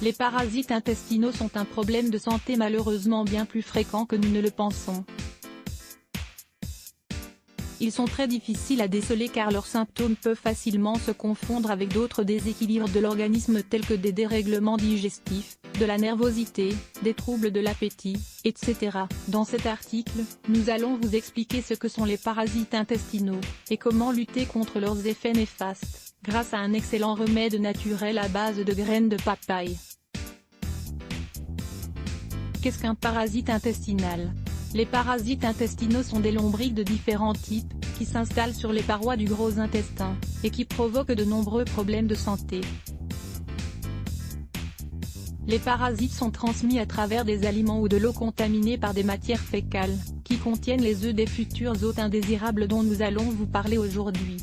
Les parasites intestinaux sont un problème de santé malheureusement bien plus fréquent que nous ne le pensons. Ils sont très difficiles à déceler car leurs symptômes peuvent facilement se confondre avec d'autres déséquilibres de l'organisme tels que des dérèglements digestifs, de la nervosité, des troubles de l'appétit, etc. Dans cet article, nous allons vous expliquer ce que sont les parasites intestinaux, et comment lutter contre leurs effets néfastes, grâce à un excellent remède naturel à base de graines de papaye. Qu'est-ce qu'un parasite intestinal ? Les parasites intestinaux sont des lombrics de différents types, qui s'installent sur les parois du gros intestin, et qui provoquent de nombreux problèmes de santé. Les parasites sont transmis à travers des aliments ou de l'eau contaminée par des matières fécales, qui contiennent les œufs des futurs hôtes indésirables dont nous allons vous parler aujourd'hui.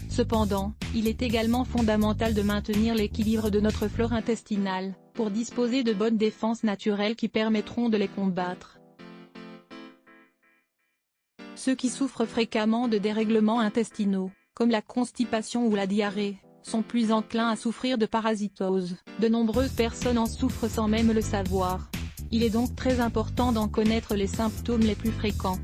Cependant, il est également fondamental de maintenir l'équilibre de notre flore intestinale, pour disposer de bonnes défenses naturelles qui permettront de les combattre. Ceux qui souffrent fréquemment de dérèglements intestinaux, comme la constipation ou la diarrhée, sont plus enclins à souffrir de parasitose. De nombreuses personnes en souffrent sans même le savoir. Il est donc très important d'en connaître les symptômes les plus fréquents.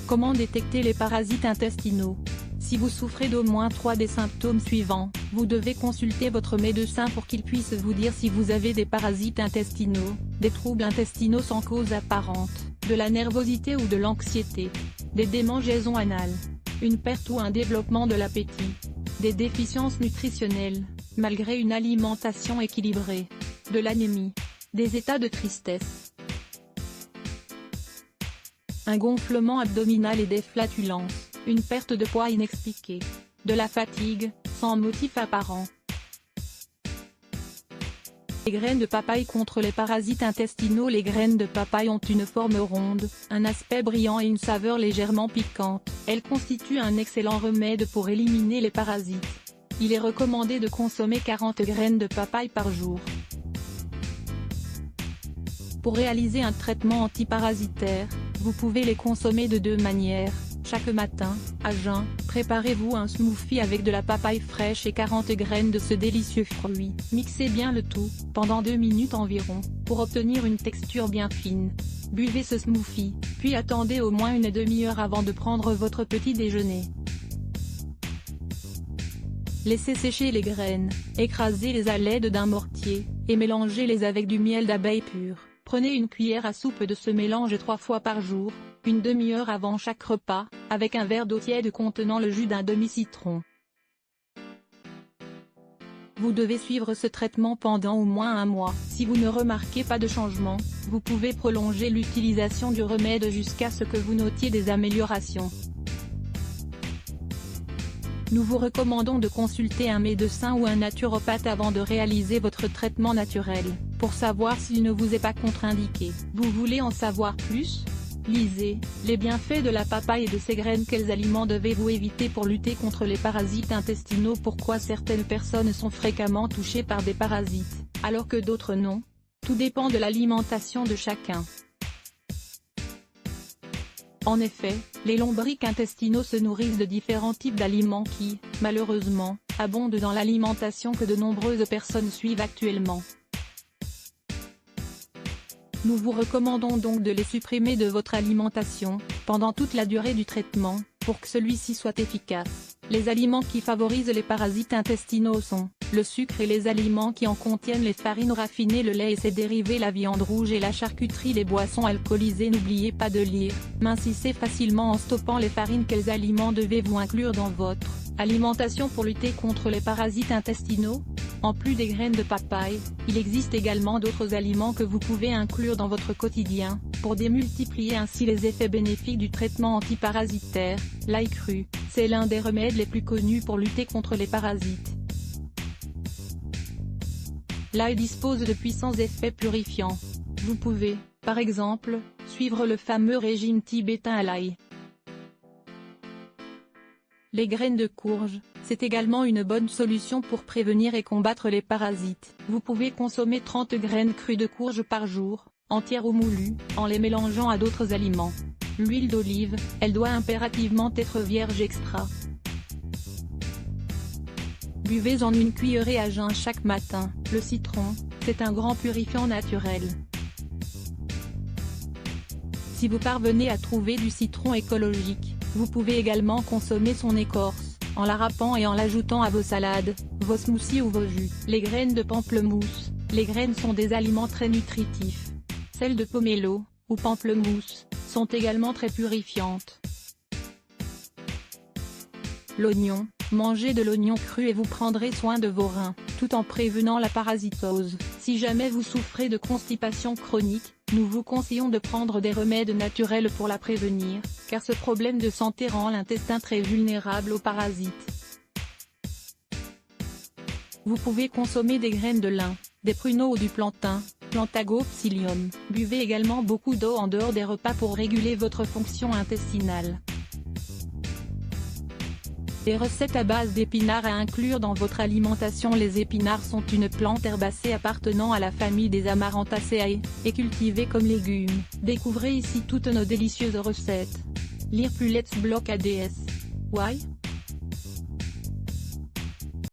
Comment détecter les parasites intestinaux ? Si vous souffrez d'au moins 3 des symptômes suivants, vous devez consulter votre médecin pour qu'il puisse vous dire si vous avez des parasites intestinaux, des troubles intestinaux sans cause apparente, de la nervosité ou de l'anxiété, des démangeaisons anales, une perte ou un développement de l'appétit, des déficiences nutritionnelles, malgré une alimentation équilibrée, de l'anémie, des états de tristesse, un gonflement abdominal et des flatulences, une perte de poids inexpliquée, de la fatigue, sans motif apparent. Les graines de papaye contre les parasites intestinaux. Les graines de papaye ont une forme ronde, un aspect brillant et une saveur légèrement piquante. Elles constituent un excellent remède pour éliminer les parasites. Il est recommandé de consommer 40 graines de papaye par jour. Pour réaliser un traitement antiparasitaire, vous pouvez les consommer de 2 manières. Chaque matin, à jeun, préparez-vous un smoothie avec de la papaye fraîche et 40 graines de ce délicieux fruit. Mixez bien le tout, pendant 2 minutes environ, pour obtenir une texture bien fine. Buvez ce smoothie, puis attendez au moins une demi-heure avant de prendre votre petit déjeuner. Laissez sécher les graines, écrasez-les à l'aide d'un mortier, et mélangez-les avec du miel d'abeille pur. Prenez une cuillère à soupe de ce mélange 3 fois par jour, une demi-heure avant chaque repas, avec un verre d'eau tiède contenant le jus d'un demi-citron. Vous devez suivre ce traitement pendant au moins 1 mois. Si vous ne remarquez pas de changement, vous pouvez prolonger l'utilisation du remède jusqu'à ce que vous notiez des améliorations. Nous vous recommandons de consulter un médecin ou un naturopathe avant de réaliser votre traitement naturel, pour savoir s'il ne vous est pas contre-indiqué. Vous voulez en savoir plus ? Lisez les bienfaits de la papaye et de ses graines. Quels aliments devez-vous éviter pour lutter contre les parasites intestinaux? Pourquoi certaines personnes sont fréquemment touchées par des parasites, alors que d'autres non? Tout dépend de l'alimentation de chacun. En effet, les lombrics intestinaux se nourrissent de différents types d'aliments qui, malheureusement, abondent dans l'alimentation que de nombreuses personnes suivent actuellement. Nous vous recommandons donc de les supprimer de votre alimentation, pendant toute la durée du traitement, pour que celui-ci soit efficace. Les aliments qui favorisent les parasites intestinaux sont le sucre et les aliments qui en contiennent, les farines raffinées, le lait et ses dérivés, la viande rouge et la charcuterie, les boissons alcoolisées. N'oubliez pas de lire. Mincissez facilement en stoppant les farines. Quels aliments devez-vous inclure dans votre alimentation pour lutter contre les parasites intestinaux? En plus des graines de papaye, il existe également d'autres aliments que vous pouvez inclure dans votre quotidien, pour démultiplier ainsi les effets bénéfiques du traitement antiparasitaire. L'ail cru, c'est l'un des remèdes les plus connus pour lutter contre les parasites. L'ail dispose de puissants effets purifiants. Vous pouvez, par exemple, suivre le fameux régime tibétain à l'ail. Les graines de courge, c'est également une bonne solution pour prévenir et combattre les parasites. Vous pouvez consommer 30 graines crues de courge par jour, entières ou moulues, en les mélangeant à d'autres aliments. L'huile d'olive, elle doit impérativement être vierge extra. Buvez-en une cuillerée à jeun chaque matin. Le citron, c'est un grand purifiant naturel. Si vous parvenez à trouver du citron écologique, vous pouvez également consommer son écorce, en la râpant et en l'ajoutant à vos salades, vos smoothies ou vos jus. Les graines de pamplemousse. Les graines sont des aliments très nutritifs. Celles de pomelo, ou pamplemousse, sont également très purifiantes. L'oignon. Mangez de l'oignon cru et vous prendrez soin de vos reins, tout en prévenant la parasitose. Si jamais vous souffrez de constipation chronique, nous vous conseillons de prendre des remèdes naturels pour la prévenir, car ce problème de santé rend l'intestin très vulnérable aux parasites. Vous pouvez consommer des graines de lin, des pruneaux ou du plantain, Plantago psyllium. Buvez également beaucoup d'eau en dehors des repas pour réguler votre fonction intestinale. Des recettes à base d'épinards à inclure dans votre alimentation. Les épinards sont une plante herbacée appartenant à la famille des Amaranthaceae, et cultivée comme légume. Découvrez ici toutes nos délicieuses recettes. Lire plus Let's Block ADS. Why?